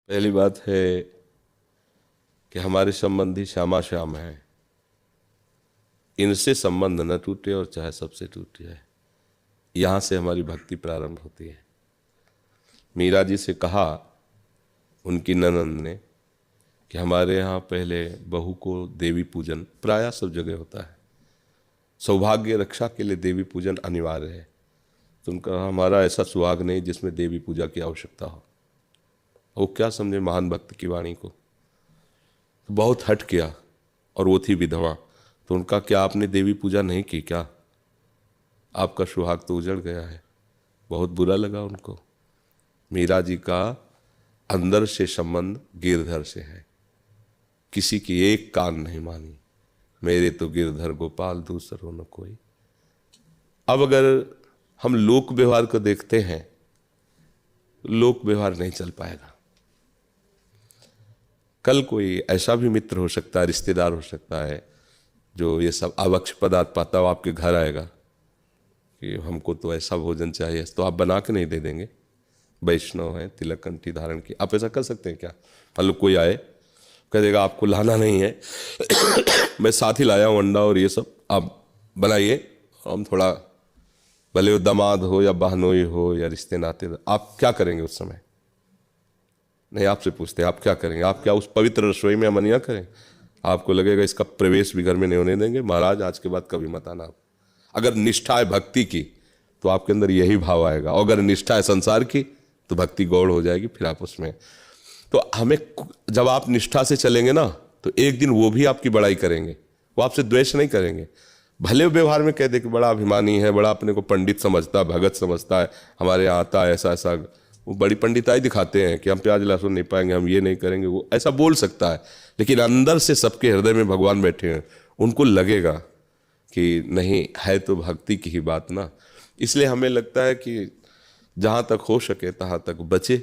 पहली बात है कि हमारे संबंधी श्यामा श्याम हैं, इनसे संबंध न टूटे और चाहे सबसे टूट जाए। यहाँ से हमारी भक्ति प्रारंभ होती है। मीरा जी से कहा उनकी ननंद ने कि हमारे यहाँ पहले बहू को देवी पूजन प्रायः सब जगह होता है, सौभाग्य रक्षा के लिए देवी पूजन अनिवार्य है। तो उनका हमारा ऐसा सुहाग नहीं जिसमें देवी पूजा की आवश्यकता हो। वो क्या समझे महान भक्त की वाणी को, तो बहुत हट किया। और वो थी विधवा, तो उनका क्या आपने देवी पूजा नहीं की क्या? आपका सुहाग तो उजड़ गया है। बहुत बुरा लगा उनको। मीरा जी का अंदर से संबंध गिरधर से है, किसी की एक कान नहीं मानी। मेरे तो गिरधर गोपाल दूसरो न कोई। अब अगर हम लोक व्यवहार को देखते हैं, लोक व्यवहार नहीं चल पाएगा। कल कोई ऐसा भी मित्र हो सकता है, रिश्तेदार हो सकता है, जो ये सब आवश्य पदार्थ पाता हो आपके घर आएगा कि हमको तो ऐसा भोजन चाहिए, तो आप बना के नहीं दे देंगे? वैष्णव है, तिलक कंठी धारण की, आप ऐसा कर सकते हैं क्या? मान लो कोई आए कह देगा आपको लाना नहीं है मैं साथ ही लाया हूँ अंडा और ये सब, आप बनाइए, हम थोड़ा, भले वो दामाद हो या बहनोई हो या रिश्ते नाते, आप क्या करेंगे उस समय? नहीं, आपसे पूछते हैं आप क्या करेंगे? आप क्या उस पवित्र रसोई में अमनिया करें? आपको लगेगा इसका प्रवेश भी घर में नहीं होने देंगे, महाराज आज के बाद कभी मत आना आप। अगर निष्ठा है भक्ति की तो आपके अंदर यही भाव आएगा, और अगर निष्ठा है संसार की तो भक्ति गौड़ हो जाएगी। फिर आप उसमें, तो हमें, जब आप निष्ठा से चलेंगे ना, तो एक दिन वो भी आपकी बड़ाई करेंगे, वो आपसे द्वेष नहीं करेंगे। भले व्यवहार में कह दे कि बड़ा अभिमानी है, बड़ा अपने को पंडित समझता है, भगत समझता है, हमारे यहाँ आता है ऐसा ऐसा, वो बड़ी पंडिताई दिखाते हैं कि हम प्याज लहसुन नहीं पाएंगे, हम ये नहीं करेंगे, वो ऐसा बोल सकता है। लेकिन अंदर से सबके हृदय में भगवान बैठे हैं, उनको लगेगा कि नहीं है तो भक्ति की ही बात ना। इसलिए हमें लगता है कि जहाँ तक हो सके तहाँ तक बचे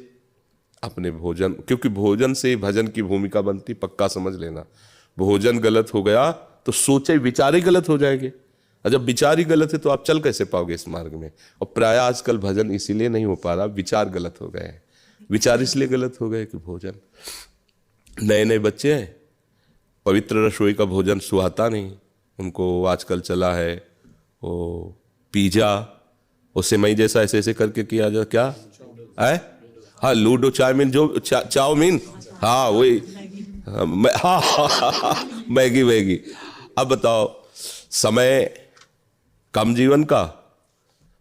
अपने भोजन, क्योंकि भोजन से ही भजन की भूमिका बनती, पक्का समझ लेना। भोजन गलत हो गया तो सोचे विचार ही गलत हो जाएंगे, और जब विचार ही गलत है तो आप चल कैसे पाओगे इस मार्ग में? और प्राय आजकल भजन इसीलिए नहीं हो पा रहा, विचार गलत हो गए हैं। विचार इसलिए गलत हो गए कि भोजन, नए नए बच्चे हैं, पवित्र रसोई का भोजन सुहाता नहीं उनको। आजकल चला है वो पिज्जा, वो सेमई जैसा ऐसे ऐसे करके किया जा, क्या है? हाँ, लूडो चाउमीन, जो चाउमीन, हाँ वही, हाँ मैगी मैगी। अब बताओ, समय कम जीवन का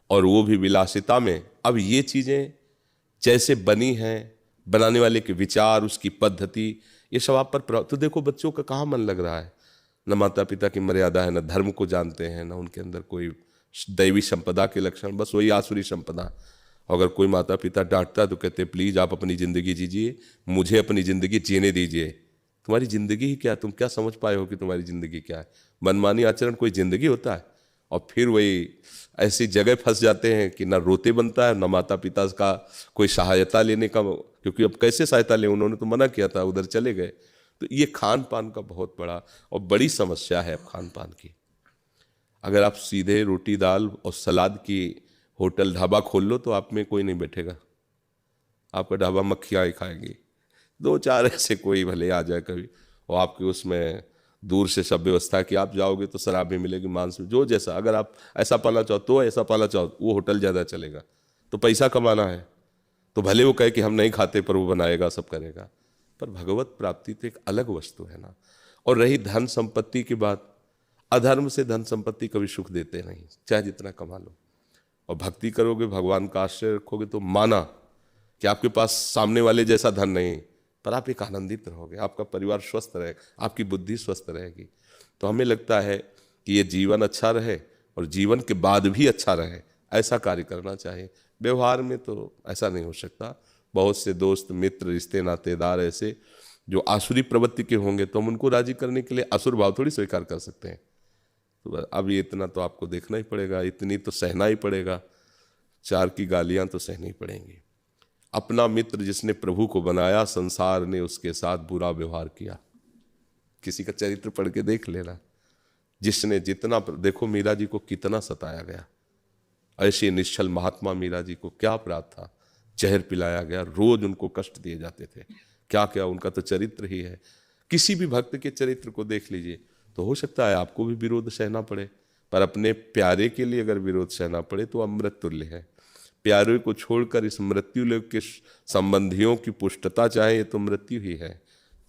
और वो भी विलासिता में। अब ये चीजें जैसे बनी हैं, बनाने वाले के विचार, उसकी पद्धति, ये सब आप पर, तो देखो बच्चों का कहाँ मन लग रहा है? न माता पिता की मर्यादा है, न धर्म को जानते हैं, न उनके अंदर कोई दैवी संपदा के लक्षण, बस वही आसुरी संपदा। अगर कोई माता पिता डांटता तो कहते प्लीज आप अपनी जिंदगी जीजिए, मुझे अपनी जिंदगी जीने दीजिए। तुम्हारी जिंदगी ही क्या? तुम क्या समझ पाए हो कि तुम्हारी जिंदगी क्या है? मनमानी आचरण कोई जिंदगी होता है? और फिर वही ऐसी जगह फंस जाते हैं कि ना रोते बनता है, ना माता पिता का कोई सहायता लेने का, क्योंकि अब कैसे सहायता लें, उन्होंने तो मना किया था, उधर चले गए। तो ये खान पान का बहुत बड़ा और बड़ी समस्या है खान पान की। अगर आप सीधे रोटी दाल और सलाद की होटल ढाबा खोल लो तो आप में कोई नहीं बैठेगा, आपका ढाबा मक्खियाँ ही खाएंगी। दो चार ऐसे कोई भले आ जाए कभी, और आपके उसमें दूर से सब व्यवस्था कि आप जाओगे तो शराब भी मिलेगी, मांस भी, जो जैसा, अगर आप ऐसा पाना चाहो तो ऐसा पाना चाहो, वो होटल ज़्यादा चलेगा। तो पैसा कमाना है तो भले वो कहे कि हम नहीं खाते, पर वो बनाएगा, सब करेगा। पर भगवत प्राप्ति तो एक अलग वस्तु है ना। और रही धन संपत्ति की बात, अधर्म से धन संपत्ति कभी सुख देते नहीं, चाहे जितना कमा लो। और भक्ति करोगे, भगवान का आश्रय रखोगे, तो माना कि आपके पास सामने वाले जैसा धन नहीं, पर आप एक आनंदित रहोगे, आपका परिवार स्वस्थ रहेगा, आपकी बुद्धि स्वस्थ रहेगी। तो हमें लगता है कि ये जीवन अच्छा रहे और जीवन के बाद भी अच्छा रहे, ऐसा कार्य करना चाहिए। व्यवहार में तो ऐसा नहीं हो सकता। बहुत से दोस्त मित्र रिश्ते नातेदार ऐसे जो आसुरी प्रवृत्ति के होंगे, तो हम उनको राजी करने के लिए असुर भाव थोड़ी स्वीकार कर सकते हैं। तो अब ये इतना तो आपको देखना ही पड़ेगा, इतनी तो सहना ही पड़ेगा, चार की गालियां तो सहनी पड़ेंगी। अपना मित्र जिसने प्रभु को बनाया, संसार ने उसके साथ बुरा व्यवहार किया। किसी का चरित्र पढ़ के देख लेना, जिसने जितना, देखो मीरा जी को कितना सताया गया। ऐसे निश्चल महात्मा मीरा जी को क्या अपराध था जहर पिलाया गया, रोज उनको कष्ट दिए जाते थे। क्या क्या उनका तो चरित्र ही है। किसी भी भक्त के चरित्र को देख लीजिए, तो हो सकता है आपको भी विरोध सहना पड़े, पर अपने प्यारे के लिए अगर विरोध सहना पड़े तो अमृत तुल्य है। प्यारे को छोड़कर इस मृत्यु लोक के संबंधियों की पुष्टता चाहे, ये तो मृत्यु ही है।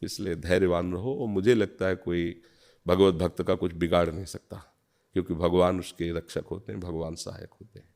इसलिए धैर्यवान रहो, और मुझे लगता है कोई भगवत भक्त का कुछ बिगाड़ नहीं सकता, क्योंकि भगवान उसके रक्षक होते हैं, भगवान सहायक होते हैं।